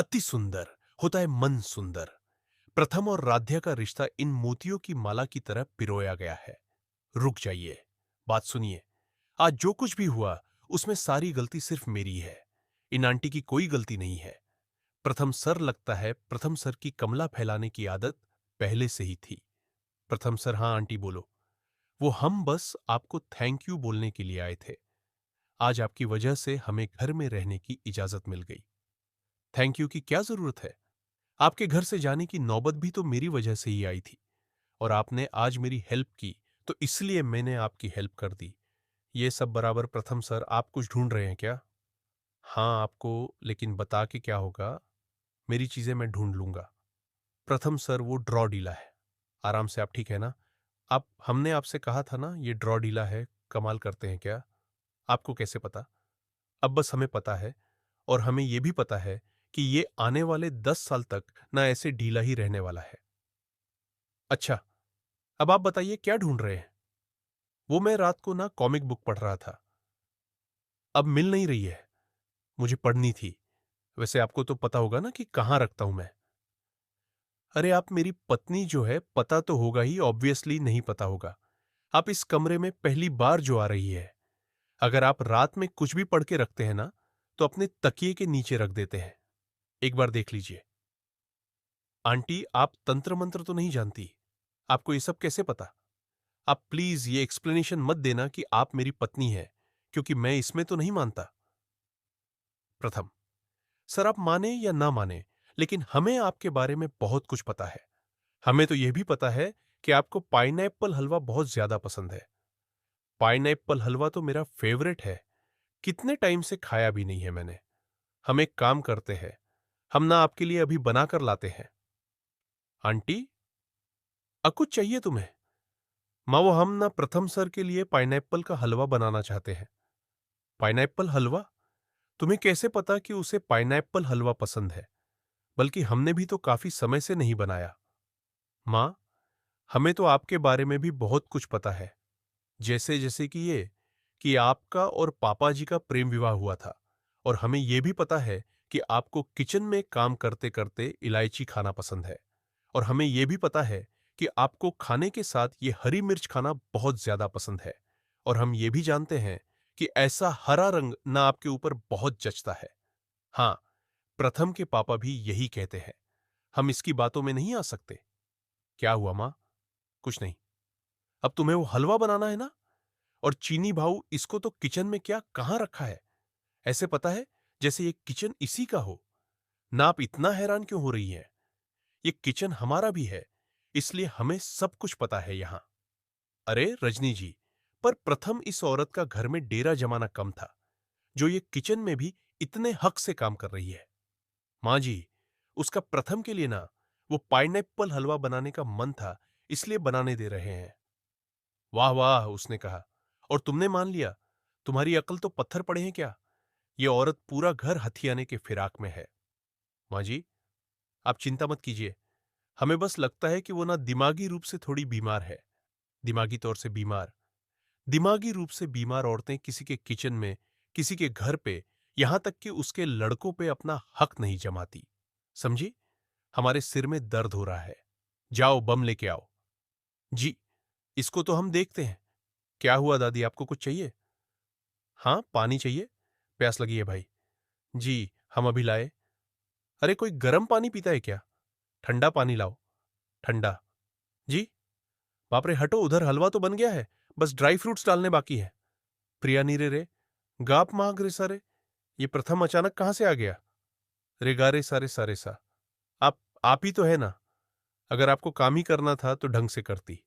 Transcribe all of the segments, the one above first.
अति सुंदर होता है मन सुंदर। प्रथम और राध्या का रिश्ता इन मोतियों की माला की तरह पिरोया गया है। रुक जाइए, बात सुनिए। आज जो कुछ भी हुआ उसमें सारी गलती सिर्फ मेरी है। इन आंटी की कोई गलती नहीं है। प्रथम सर लगता है प्रथम सर की कमला फैलाने की आदत पहले से ही थी। प्रथम सर, हाँ आंटी बोलो। वो हम बस आपको थैंक यू बोलने के लिए आए थे। आज आपकी वजह से हमें घर में रहने की इजाजत मिल गई। थैंक यू की क्या जरूरत है? आपके घर से जाने की नौबत भी तो मेरी वजह से ही आई थी। और आपने आज मेरी हेल्प की तो इसलिए मैंने आपकी हेल्प कर दी। ये सब बराबर। प्रथम सर, आप कुछ ढूंढ रहे हैं क्या? हाँ आपको, लेकिन बता के क्या होगा? मेरी चीजें मैं ढूंढ लूंगा। प्रथम सर, वो ड्रॉ डीला है। आराम से, आप ठीक है ना? आप, हमने आपसे कहा था ना ये ड्रॉ डीला है। कमाल करते हैं क्या? आपको कैसे पता? अब बस हमें पता है। और हमें यह भी पता है कि ये आने वाले 10 साल तक ना ऐसे ढीला ही रहने वाला है। अच्छा, अब आप बताइए क्या ढूंढ रहे हैं? वो मैं रात को ना कॉमिक बुक पढ़ रहा था। अब मिल नहीं रही है। मुझे पढ़नी थी। वैसे आपको तो पता होगा ना कि कहाँ रखता हूं मैं। अरे आप मेरी पत्नी जो है, पता तो होगा ही, ऑब्वियसली नहीं पता होगा। आप इस कमरे में पहली बार जो आ रही है। अगर आप रात में कुछ भी पढ़ के रखते हैं ना, तो अपने तकिए के नीचे रख देते हैं। एक बार देख लीजिए। आंटी, आप तंत्र मंत्र तो नहीं जानती? आपको ये सब कैसे पता? आप प्लीज ये एक्सप्लेनेशन मत देना कि आप मेरी पत्नी है, क्योंकि मैं इसमें तो नहीं मानता। प्रथम सर, आप माने या ना माने, लेकिन हमें आपके बारे में बहुत कुछ पता है। हमें तो यह भी पता है कि आपको पाइनएप्पल हलवा बहुत ज्यादा पसंद है। पाइनएप्पल हलवा तो मेरा फेवरेट है। कितने टाइम से खाया भी नहीं है मैंने। हम एक काम करते हैं, हम ना आपके लिए अभी बनाकर लाते हैं। आंटी, कुछ चाहिए तुम्हें? माँ, वो हम ना प्रथम सर के लिए पाइनएप्पल का हलवा बनाना चाहते हैं। पाइनएप्पल हलवा? तुम्हें कैसे पता कि उसे पाइनएप्पल हलवा पसंद है? बल्कि हमने भी तो काफी समय से नहीं बनाया। माँ, हमें तो आपके बारे में भी बहुत कुछ पता है। जैसे जैसे कि ये कि आपका और पापा जी का प्रेम विवाह हुआ था। और हमें यह भी पता है कि आपको किचन में काम करते करते इलायची खाना पसंद है। और हमें यह भी पता है कि आपको खाने के साथ ये हरी मिर्च खाना बहुत ज्यादा पसंद है। और हम ये भी जानते हैं कि ऐसा हरा रंग ना आपके ऊपर बहुत जचता है। हाँ, प्रथम के पापा भी यही कहते हैं। हम इसकी बातों में नहीं आ सकते। क्या हुआ माँ? कुछ नहीं। अब तुम्हें वो हलवा बनाना है ना? और चीनी भाऊ, इसको तो किचन में क्या कहां रखा है? ऐसे पता है जैसे ये किचन इसी का हो। ना आप इतना हैरान क्यों हो रही है? ये किचन हमारा भी है, इसलिए हमें सब कुछ पता है यहां। अरे रजनी जी, पर प्रथम इस औरत का घर में डेरा जमाना कम था, जो ये किचन में भी इतने हक से काम कर रही है। माँ जी, उसका प्रथम के लिए ना वो पाइनएप्पल हलवा बनाने का मन था, इसलिए बनाने दे रहे हैं। वाह वाह, उसने कहा। और तुमने मान लिया? तुम्हारी अकल तो पत्थर पड़े हैं क्या? ये औरत पूरा घर हथियाने के फिराक में है। माँ जी, आप चिंता मत कीजिए। हमें बस लगता है कि वो ना दिमागी रूप से थोड़ी बीमार है। दिमागी तौर से बीमार। दिमागी रूप से बीमार औरतें किसी के किचन में, किसी के घर पे, यहां तक कि उसके लड़कों पे अपना हक नहीं जमाती। समझी? हमारे सिर में दर्द हो रहा है। जाओ बम लेके आओ। जी, इसको तो हम देखते हैं। क्या हुआ दादी, आपको कुछ चाहिए? हाँ, पानी चाहिए। प्यास लगी है भाई। जी, हम अभी लाए। अरे कोई गर्म पानी पीता है क्या? ठंडा पानी लाओ। ठंडा। जी। बाप रे, हटो, उधर हलवा तो बन गया है। बस ड्राई फ्रूट्स डालने बाकी है। प्रिया नीरे रे, गाप मांग रे सारे। ये प्रथम अचानक कहां से आ गया? रेगारे सारे सारे सा। आप ही तो है ना। अगर आपको काम ही करना था तो ढंग से करती।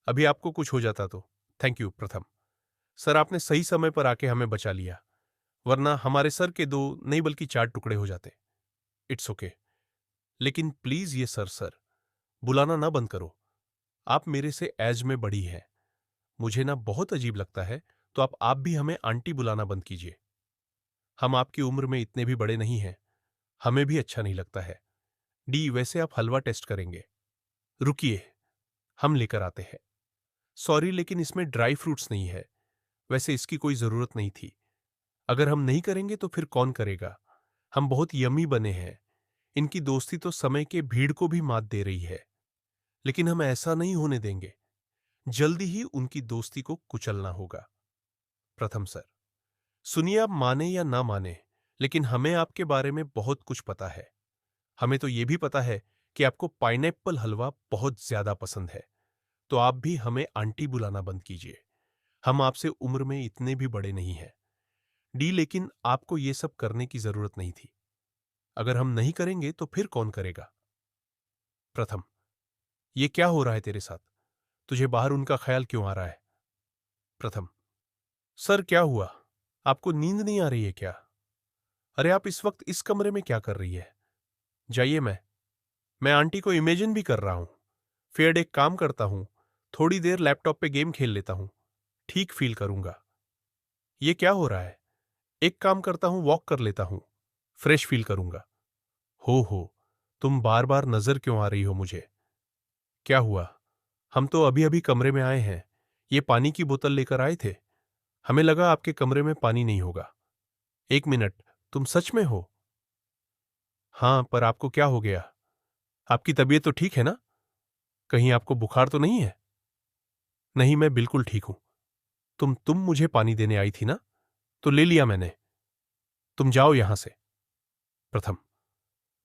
अभी आपको कुछ हो जाता तो। थैंक यू प्रथम सर, आपने सही समय पर आके हमें बचा लिया। वरना हमारे सर के दो नहीं बल्कि चार टुकड़े हो जाते। It's okay. लेकिन प्लीज ये सर सर बुलाना ना बंद करो। आप मेरे से एज में बड़ी हैं। मुझे ना बहुत अजीब लगता है, तो आप भी हमें आंटी बुलाना बंद कीजिए। हम आपकी उम्र में इतने भी बड़े नहीं हैं। हमें भी अच्छा नहीं लगता है। डी, वैसे आप हलवा टेस्ट करेंगे? रुकिए, हम लेकर आते हैं। सॉरी, लेकिन इसमें ड्राई फ्रूट्स नहीं है। वैसे इसकी कोई जरूरत नहीं थी। अगर हम नहीं करेंगे तो फिर कौन करेगा? हम बहुत यमी बने हैं। इनकी दोस्ती तो समय के भीड़ को भी मात दे रही है, लेकिन हम ऐसा नहीं होने देंगे। जल्दी ही उनकी दोस्ती को कुचलना होगा। प्रथम सर, सुनिए, आप माने या ना माने, लेकिन हमें आपके बारे में बहुत कुछ पता है। हमें तो यह भी पता है कि आपको पाइनएप्पल हलवा बहुत ज्यादा पसंद है। तो आप भी हमें आंटी बुलाना बंद कीजिए। हम आपसे उम्र में इतने भी बड़े नहीं हैं। डी, लेकिन आपको ये सब करने की जरूरत नहीं थी। अगर हम नहीं करेंगे तो फिर कौन करेगा? प्रथम, ये क्या हो रहा है तेरे साथ? तुझे बाहर उनका ख्याल क्यों आ रहा है? प्रथम, सर क्या हुआ? आपको नींद नहीं आ रही है क्या? अरे आप इस वक्त इस कमरे में क्या कर रही है? जाइए, मैं आंटी को इमेजिन भी कर रहा हूं। फिर एक काम करता हूं, थोड़ी देर लैपटॉप पे गेम खेल लेता हूं, ठीक फील करूंगा। ये क्या हो रहा है? एक काम करता हूं, वॉक कर लेता हूं, फ्रेश फील करूंगा। हो, तुम बार बार नजर क्यों आ रही हो मुझे? क्या हुआ? हम तो अभी अभी कमरे में आए हैं। ये पानी की बोतल लेकर आए थे। हमें लगा आपके कमरे में पानी नहीं होगा। एक मिनट, तुम सच में हो? हाँ, पर आपको क्या हो गया? आपकी तबीयत तो ठीक है ना? कहीं आपको बुखार तो नहीं है? नहीं, मैं बिल्कुल ठीक हूं। तुम मुझे पानी देने आई थी ना, तो ले लिया मैंने। तुम जाओ यहां से। प्रथम,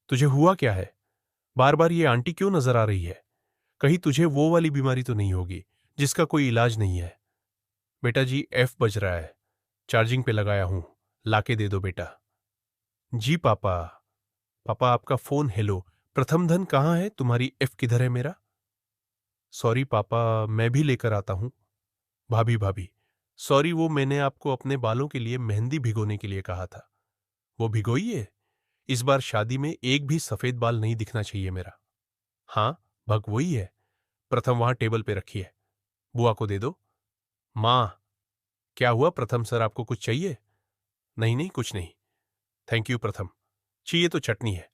तुझे हुआ क्या है? बार बार ये आंटी क्यों नजर आ रही है? कहीं तुझे वो वाली बीमारी तो नहीं होगी जिसका कोई इलाज नहीं है? बेटा जी, एफ बज रहा है, चार्जिंग पे लगाया हूं, लाके दे दो बेटा। जी पापा। पापा आपका फोन। हेलो प्रथम धन, कहाँ है? तुम्हारी एफ किधर है मेरा? सॉरी पापा, मैं भी लेकर आता हूं। भाभी भाभी, सॉरी, वो मैंने आपको अपने बालों के लिए मेहंदी भिगोने के लिए कहा था। वो भिगोइए। इस बार शादी में एक भी सफेद बाल नहीं दिखना चाहिए मेरा। हाँ, भग वही है। प्रथम वहां टेबल पे रखी है, बुआ को दे दो। माँ, क्या हुआ प्रथम सर, आपको कुछ चाहिए? नहीं नहीं, कुछ नहीं। थैंक यू प्रथम। चाहिए तो चटनी है।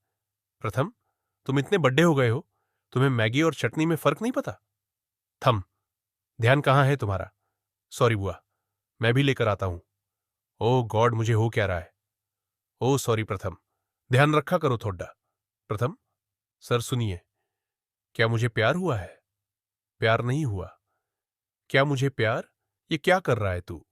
प्रथम, तुम इतने बड्डे हो गए हो, तुम्हें मैगी और चटनी में फर्क नहीं पता? थम, ध्यान कहाँ है तुम्हारा? सॉरी बुआ, मैं भी लेकर आता हूं। ओह गॉड, मुझे हो क्या रहा है? ओह सॉरी प्रथम, ध्यान रखा करो थोड़ा। प्रथम सर सुनिए, क्या मुझे प्यार हुआ है? प्यार नहीं हुआ। क्या मुझे प्यार? ये क्या कर रहा है तू?